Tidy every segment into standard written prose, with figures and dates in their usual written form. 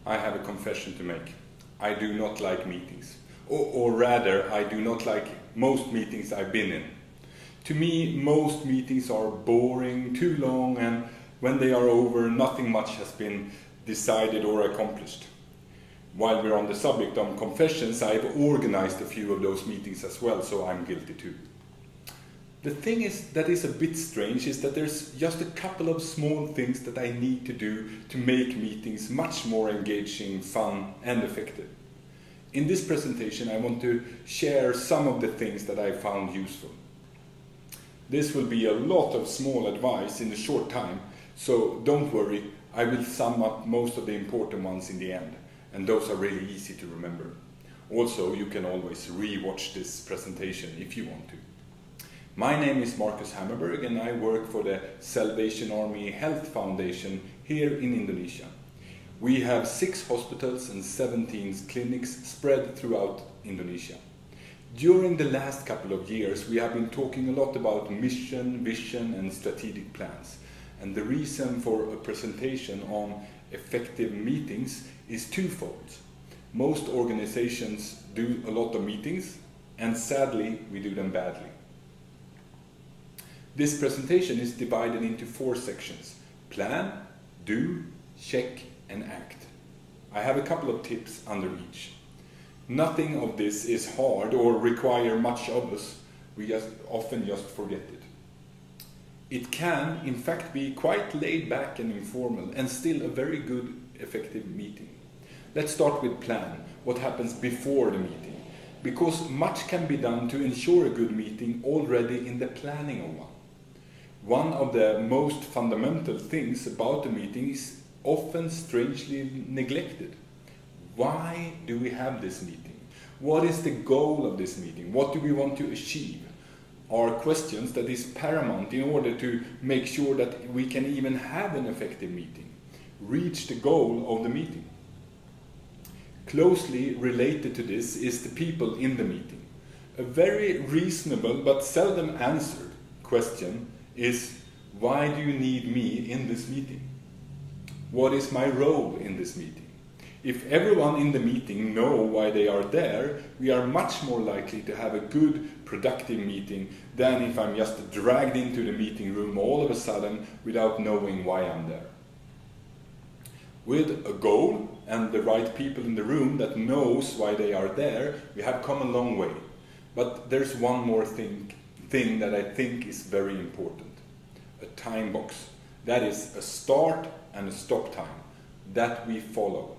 I have a confession to make. I do not like meetings. Or rather, I do not like most meetings I've been in. To me, most meetings are boring, too long, and when they are over, nothing much has been decided or accomplished. While we're on the subject of confessions, I've organized a few of those meetings as well, so I'm guilty too. The thing that is a bit strange is that there's just a couple of small things that I need to do to make meetings much more engaging, fun, and effective. In this presentation, I want to share some of the things that I found useful. This will be a lot of small advice in a short time, so don't worry, I will sum up most of the important ones in the end, and those are really easy to remember. Also, you can always re-watch this presentation if you want to. My name is Marcus Hammerberg and I work for the Salvation Army Health Foundation here in Indonesia. We have 6 hospitals and 17 clinics spread throughout Indonesia. During the last couple of years, we have been talking a lot about mission, vision and strategic plans. And the reason for a presentation on effective meetings is twofold. Most organizations do a lot of meetings, and sadly, we do them badly. This presentation is divided into 4 sections: plan, do, check, and act. I have a couple of tips under each. Nothing of this is hard or require much of us. We often just forget it. It can, in fact, be quite laid back and informal, and still a very good, effective meeting. Let's start with plan, what happens before the meeting, because much can be done to ensure a good meeting already in the planning of one. One of the most fundamental things about a meeting is often strangely neglected. Why do we have this meeting? What is the goal of this meeting? What do we want to achieve? Are questions that is paramount in order to make sure that we can even have an effective meeting, reach the goal of the meeting. Closely related to this is the people in the meeting. A very reasonable but seldom answered question is, why do you need me in this meeting? What is my role in this meeting? If everyone in the meeting know why they are there, we are much more likely to have a good, productive meeting than if I'm just dragged into the meeting room all of a sudden without knowing why I'm there. With a goal and the right people in the room that knows why they are there, we have come a long way. But there's one more thing that I think is very important. A time box. That is a start and a stop time that we follow.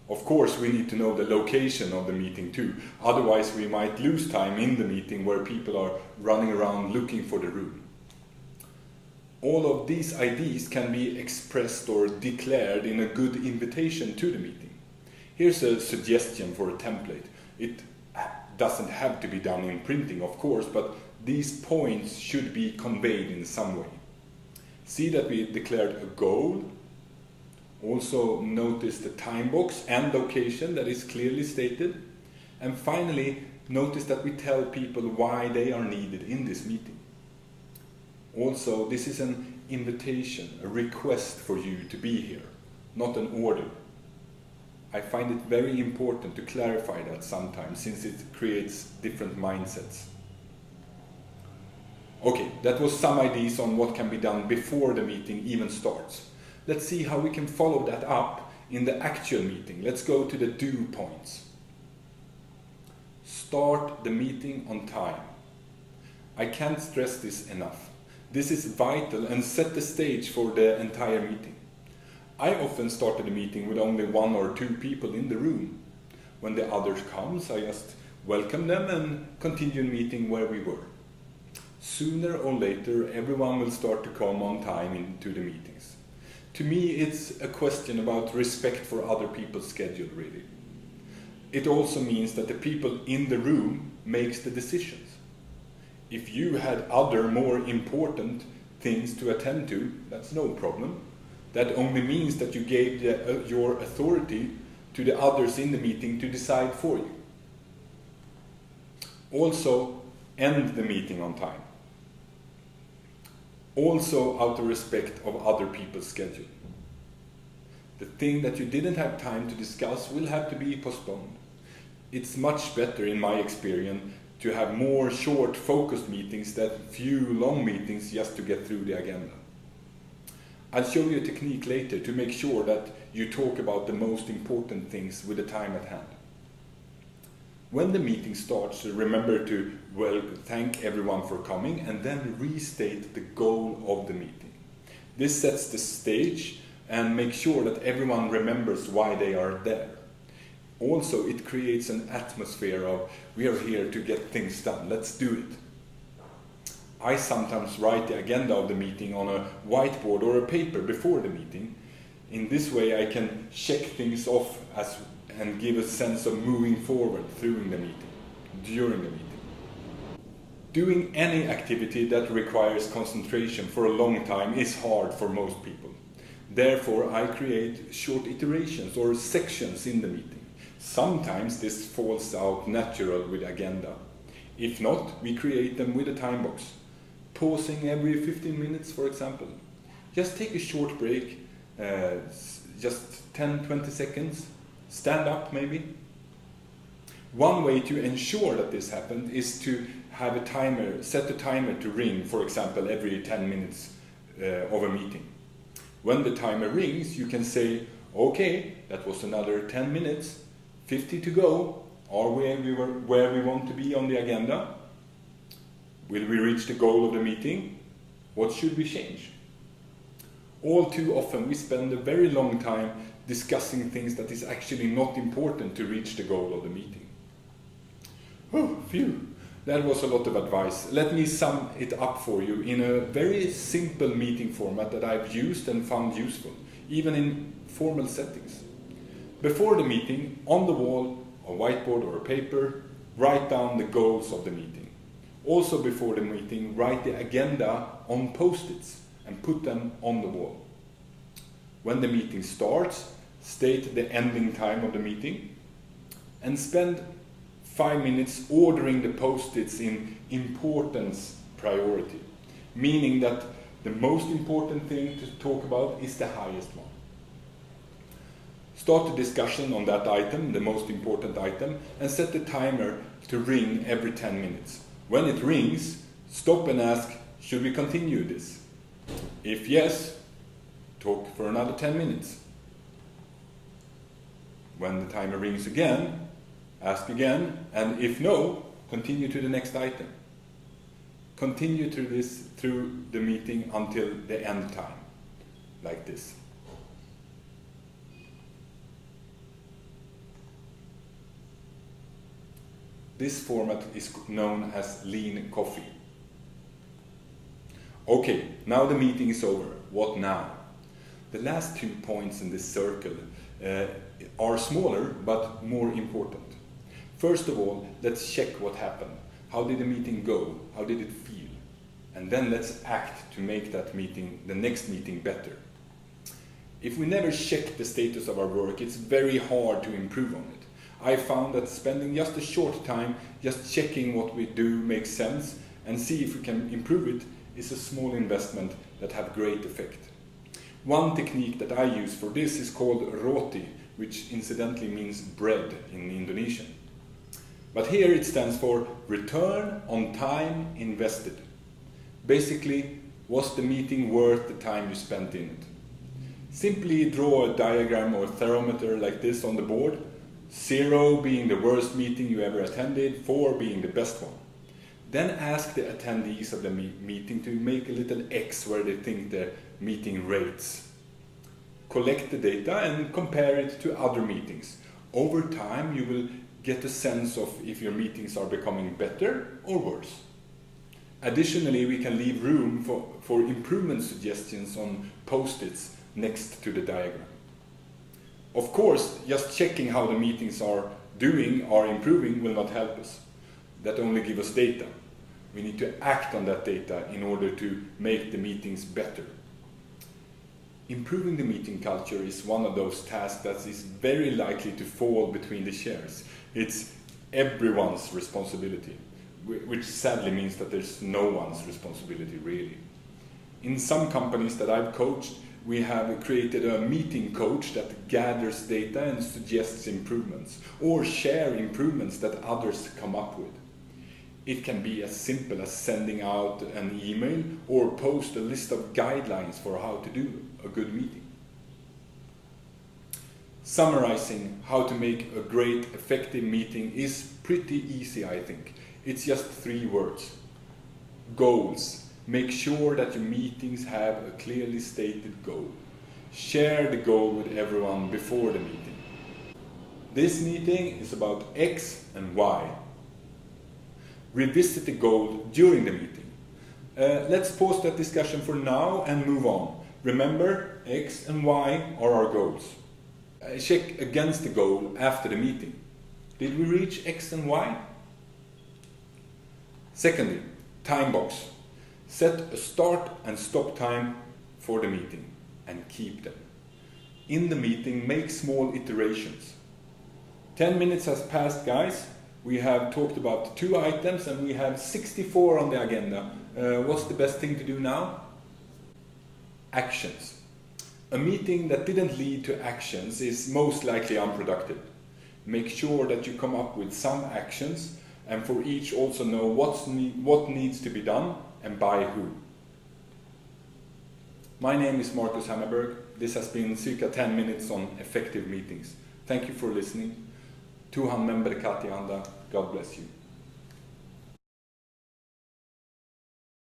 Of course, we need to know the location of the meeting too. Otherwise, we might lose time in the meeting where people are running around looking for the room. All of these ideas can be expressed or declared in a good invitation to the meeting. Here's a suggestion for a template. It doesn't have to be done in printing, of course, but these points should be conveyed in some way. See that we declared a goal. Also notice the time box and location that is clearly stated. And finally, notice that we tell people why they are needed in this meeting. Also, this is an invitation, a request for you to be here, not an order. I find it very important to clarify that sometimes, since it creates different mindsets. Okay, that was some ideas on what can be done before the meeting even starts. Let's see how we can follow that up in the actual meeting. Let's go to the do points. Start the meeting on time. I can't stress this enough. This is vital and set the stage for the entire meeting. I often started the meeting with only 1 or 2 people in the room. When the others comes, I just welcome them and continue the meeting where we were. Sooner or later, everyone will start to come on time into the meetings. To me, it's a question about respect for other people's schedule, really. It also means that the people in the room makes the decisions. If you had other more important things to attend to, that's no problem. That only means that you gave your authority to the others in the meeting to decide for you. Also, end the meeting on time. Also out of respect of other people's schedule. The thing that you didn't have time to discuss will have to be postponed. It's much better, in my experience, to have more short, focused meetings than few long meetings just to get through the agenda. I'll show you a technique later to make sure that you talk about the most important things with the time at hand. When the meeting starts, remember to thank everyone for coming and then restate the goal of the meeting. This sets the stage and makes sure that everyone remembers why they are there. Also, it creates an atmosphere of, we are here to get things done, let's do it. I sometimes write the agenda of the meeting on a whiteboard or a paper before the meeting. In this way I can check things off and give a sense of moving forward during the meeting. Doing any activity that requires concentration for a long time is hard for most people. Therefore, I create short iterations or sections in the meeting. Sometimes this falls out natural with agenda. If not, we create them with a time box. Pausing every 15 minutes, for example. Just take a short break, just 10-20 seconds. Stand up, maybe. One way to ensure that this happens is to have a timer, set a timer to ring, for example, every 10 minutes of a meeting. When the timer rings, you can say, okay, that was another 10 minutes, 50 to go. Are we where we want to be on the agenda? Will we reach the goal of the meeting? What should we change? All too often we spend a very long time discussing things that is actually not important to reach the goal of the meeting. Oh, phew. That was a lot of advice. Let me sum it up for you in a very simple meeting format that I've used and found useful, even in formal settings. Before the meeting, on the wall, a whiteboard or a paper, write down the goals of the meeting. Also before the meeting, write the agenda on post-its and put them on the wall. When the meeting starts, state the ending time of the meeting and spend 5 minutes ordering the post-its in importance priority, meaning that the most important thing to talk about is the highest one. Start a discussion on that item, the most important item, and set the timer to ring every 10 minutes. When it rings, stop and ask, should we continue this? If yes, talk for another 10 minutes. When the timer rings again, ask again, and if no, continue to the next item. Continue through the meeting until the end time, like this. This format is known as lean coffee. Okay, now the meeting is over. What now? The last 2 points in this circle are smaller but more important. First of all, let's check what happened. How did the meeting go? How did it feel? And then let's act to make that meeting, the next meeting, better. If we never check the status of our work, it's very hard to improve on it. I found that spending just a short time just checking what we do makes sense and see if we can improve it is a small investment that have great effect. One technique that I use for this is called roti, which incidentally means bread in Indonesian. But here it stands for return on time invested. Basically, was the meeting worth the time you spent in it? Simply draw a diagram or thermometer like this on the board. 0 being the worst meeting you ever attended, 4 being the best one. Then ask the attendees of the meeting to make a little X where they think the meeting rates. Collect the data and compare it to other meetings. Over time you will get a sense of if your meetings are becoming better or worse. Additionally, we can leave room for improvement suggestions on post-its next to the diagram. Of course, just checking how the meetings are doing or improving will not help us. That only gives us data. We need to act on that data in order to make the meetings better. Improving the meeting culture is one of those tasks that is very likely to fall between the shares. It's everyone's responsibility, which sadly means that there's no one's responsibility really. In some companies that I've coached, we have created a meeting coach that gathers data and suggests improvements, or share improvements that others come up with. It can be as simple as sending out an email or post a list of guidelines for how to do a good meeting. Summarizing how to make a great, effective meeting is pretty easy, I think. It's just 3 words. Goals. Make sure that your meetings have a clearly stated goal. Share the goal with everyone before the meeting. This meeting is about X and Y. Revisit the goal during the meeting. Let's pause that discussion for now and move on. Remember, X and Y are our goals. Check against the goal after the meeting. Did we reach X and Y? Secondly, time box. Set a start and stop time for the meeting and keep them. In the meeting, make small iterations. 10 minutes has passed, guys. We have talked about 2 items and we have 64 on the agenda. What's the best thing to do now? Actions. A meeting that didn't lead to actions is most likely unproductive. Make sure that you come up with some actions, and for each also know what needs to be done and by who. My name is Marcus Hammerberg. This has been circa 10 minutes on effective meetings. Thank you for listening. Tuhan memberkati anda. God bless you.